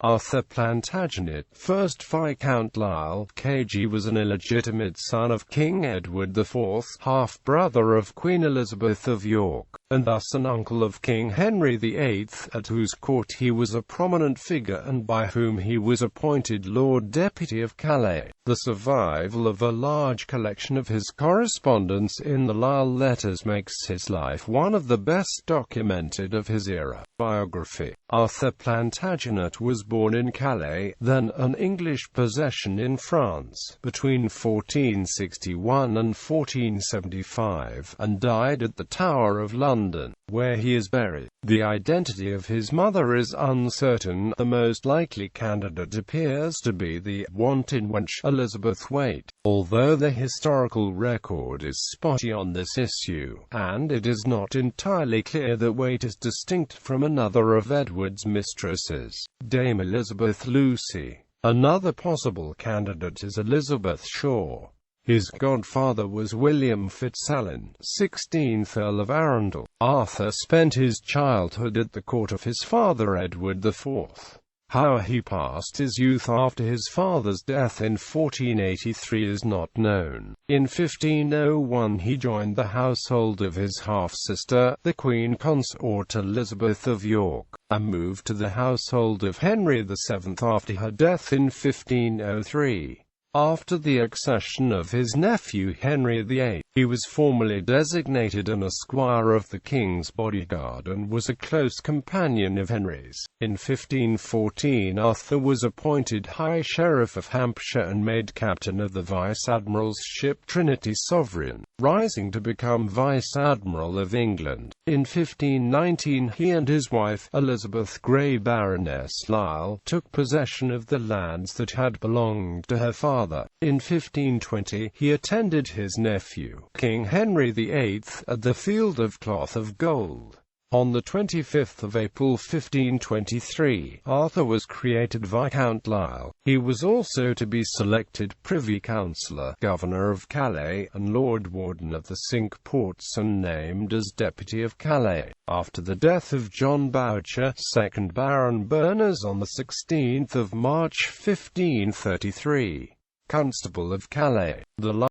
Arthur Plantagenet, 1st Viscount Lisle, KG, was an illegitimate son of King Edward IV, half-brother of Queen Elizabeth of York, and thus an uncle of King Henry VIII, at whose court he was a prominent figure and by whom he was appointed Lord Deputy of Calais. The survival of a large collection of his correspondence in the Lisle Letters makes his life one of the best documented of his era. Biography. Arthur Plantagenet was born in Calais, then an English possession in France, between 1461 and 1475, and died at the Tower of London, where he is buried. The identity of his mother is uncertain. The most likely candidate appears to be the wanton wench Elizabeth Waite, although the historical record is spotty on this issue, and it is not entirely clear that Waite is distinct from another of Edward's mistresses, Dame Elizabeth Lucy. Another possible candidate is Elizabeth Shaw. His godfather was William Fitzalan, 16th Earl of Arundel. Arthur spent his childhood at the court of his father Edward IV. How he passed his youth after his father's death in 1483 is not known. In 1501 he joined the household of his half-sister, the Queen Consort Elizabeth of York, and moved to the household of Henry VII after her death in 1503. After the accession of his nephew Henry VIII, he was formally designated an esquire of the king's bodyguard and was a close companion of Henry's. In 1514 Arthur was appointed High Sheriff of Hampshire and made captain of the Vice-Admiral's ship Trinity Sovereign, rising to become Vice-Admiral of England. In 1519 he and his wife, Elizabeth Grey Baroness Lisle, took possession of the lands that had belonged to her father. In 1520 he attended his nephew, King Henry VIII, at the Field of Cloth of Gold. On the 25th of April 1523, Arthur was created Viscount Lisle. He was also to be selected Privy Councillor, Governor of Calais, and Lord Warden of the Cinque Ports, and named as Deputy of Calais, after the death of John Boucher, 2nd Baron Berners, on the 16th of March 1533. Constable of Calais. The